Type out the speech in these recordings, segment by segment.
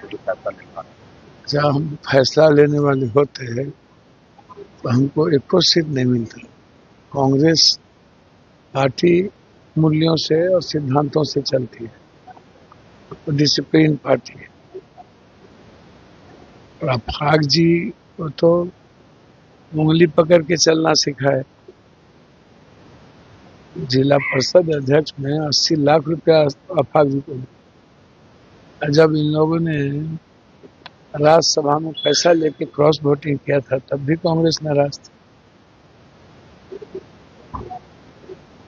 से जो फैसला नहीं था। जब हम फैसला लेने वाले होते हैं तो हमको एक को सीट नहीं मिलता। कांग्रेस पार्टी मूल्यों से और सिद्धांतों से चलती है, तो डिसिप्लिन पार्टी है। और अफाक जी को तो उंगली पकड़ के चलना सिखाए। जिला परिषद अध्यक्ष में 80 लाख रुपया अफाक जी को दिया। जब इन लोगों ने राज्यसभा में पैसा लेके क्रॉस वोटिंग किया था तब भी कांग्रेस नाराज थी।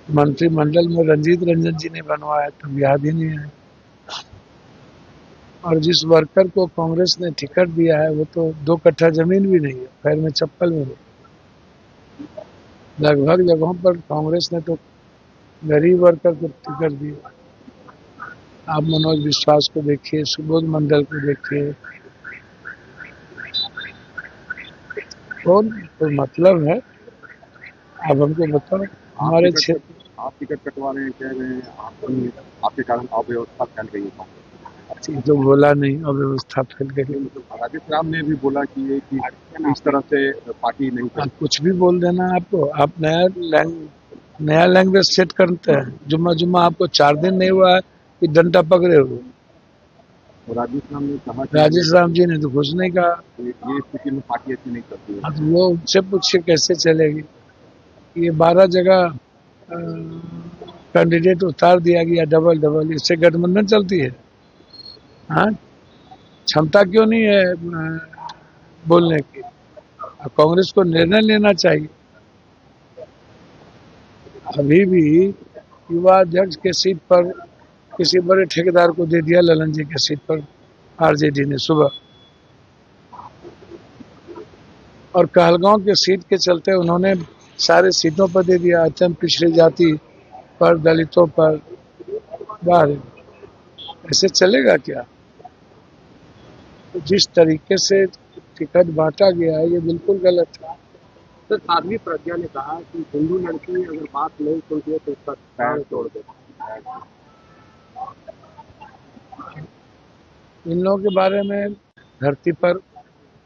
मंत्रिमंडल में रंजीत रंजन जी ने बनवाया तब याद ही नहीं है। और जिस वर्कर को कांग्रेस ने टिकट दिया है वो तो 2 कट्ठा जमीन भी नहीं है, पैर में चप्पल भी नहीं। लगभग जगहों पर कांग्रेस ने तो गरीब वर्कर को टिकट दिया। आप मनोज विश्वास को देखिए, सुबोध मंडल को देखिए, कौन कोई मतलब है? आप हमको बताओ। हमारे क्षेत्र आप टिकट कटवा रहे हैं, कह रहे हैं आपके कारण अव्यवस्था फैल गई है कांग्रेस। तो बोला नहीं, अव्यवस्था फैल गई। राजेश राम ने भी बोला कि इस तरह से पार्टी नहीं आप कुछ भी बोल देना। आपको आप नया लैंग्वेज सेट करते हैं। जुम्मा जुम्मा आपको 4 दिन नहीं हुआ है कि डंडा पकड़े हो। राजेश राम ने कहा, राजेश राम जी ने तो कुछ नहीं कहा। ये स्थिति में पार्टी अच्छी नहीं करती है। अब वो उनसे पूछिए कैसे चलेगी। ये 12 जगह कैंडिडेट उतार दिया गया डबल डबल, इससे गठबंधन चलती है? हाँ, क्षमता क्यों नहीं है बोलने की? कांग्रेस को निर्णय लेना चाहिए। अभी भी युवा अध्यक्ष के सीट पर किसी बड़े ठेकेदार को दे दिया, ललन जी के सीट पर आरजेडी ने सुबह। और कहलगांव के सीट के चलते उन्होंने सारे सीटों पर दे दिया, अत्यंत पिछड़ी जाति पर, दलितों पर। बाहर ऐसे चलेगा क्या? तो जिस तरीके से टिकट बांटा गया है ये बिल्कुल गलत है। तो साध्वी प्रज्ञा ने कहा कि हिंदू लड़की अगर बात नहीं सुनती है तो उसका पैर तोड़ दो। इन लोगों के बारे में धरती पर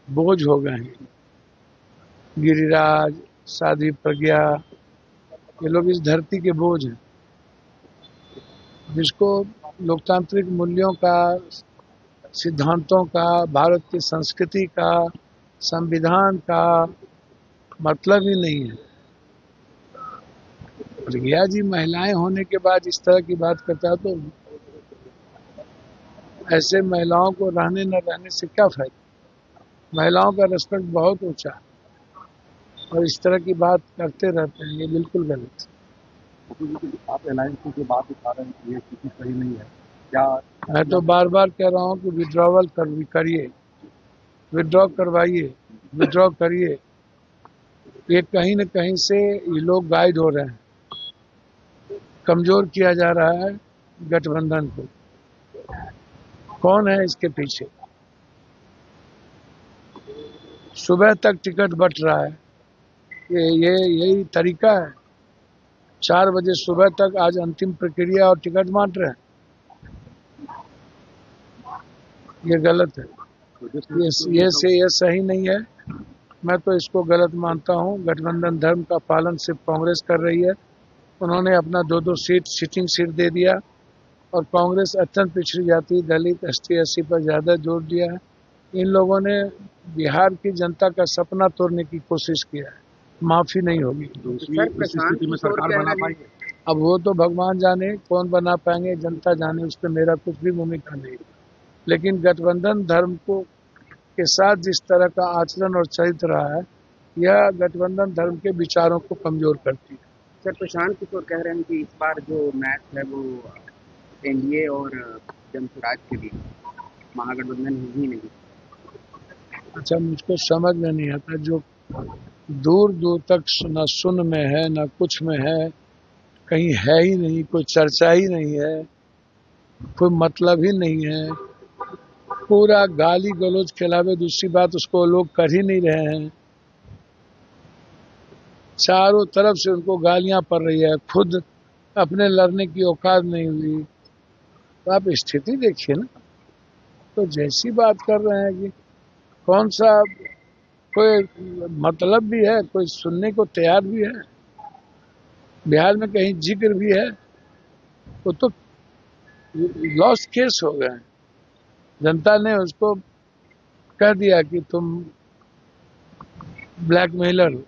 बोझ हो गए हैं। गिरिराज, साध्वी प्रज्ञा, ये लोग इस धरती के बोझ हैं। जिसको लोकतांत्रिक मूल्यों का, सिद्धांतों का, भारत की संस्कृति का, संविधान का मतलब ही नहीं है। प्रज्ञा जी महिलाएं होने के बाद इस तरह की बात करता है तो ऐसे महिलाओं को रहने न रहने से क्या फायदा? महिलाओं का रिस्पेक्ट बहुत ऊंचा है और इस तरह की बात करते रहते हैं, ये बिल्कुल गलत है। आप अलायंस की बात उठा रहे हैं कि ये स्थिति सही नहीं है क्या? मैं तो बार बार कह रहा हूँ कि विड्रॉवल करिए, विड्रॉ करवाइए, विड्रॉ करिए। ये कहीं न कहीं से ये लोग गाइड हो रहे हैं, कमजोर किया जा रहा है गठबंधन को। कौन है इसके पीछे? सुबह तक टिकट बंट रहा है, ये यही तरीका है? 4 बजे सुबह तक आज अंतिम प्रक्रिया और टिकट बांट रहे हैं, ये गलत है। ये सही नहीं है। मैं तो इसको गलत मानता हूँ। गठबंधन धर्म का पालन सिर्फ कांग्रेस कर रही है। उन्होंने अपना 2-2 सिटिंग सीट दे दिया और कांग्रेस अत्यंत पिछड़ी जाति, दलित, एसटी, एससी पर ज्यादा जोर दिया है। इन लोगों ने बिहार की जनता का सपना तोड़ने की कोशिश किया है, माफी नहीं होगी। स्थिति में सरकार बना पाएंगे? अब वो तो भगवान जाने, कौन बना पाएंगे, जनता जाने, उस पर मेरा कुछ भी भूमिका नहीं। लेकिन गठबंधन धर्म को के साथ जिस तरह का आचरण और चरित्र रहा है, यह गठबंधन धर्म के विचारों को कमजोर करती है। सर, प्रशांत किशोर कह रहे हैं कि इस बार जो मैच है वो एनडीए और जनसुराज के बीच, महागठबंधन ही नहीं। अच्छा, मुझको समझ में नहीं आता। जो दूर दूर तक न सुन में है न कुछ में है, कहीं है ही नहीं, कोई चर्चा ही नहीं है, कोई मतलब ही नहीं है, पूरा गाली गलौज के अलावा दूसरी बात उसको लोग कर ही नहीं रहे हैं। चारों तरफ से उनको गालियां पड़ रही है, खुद अपने लड़ने की औकात नहीं हुई। तो आप स्थिति देखिए ना। तो जैसी बात कर रहे हैं कि कौन सा कोई मतलब भी है, कोई सुनने को तैयार भी है, बिहार में कहीं जिक्र भी है, वो तो लॉस्ट केस हो गए। जनता ने उसको कह दिया कि तुम ब्लैकमेलर हो।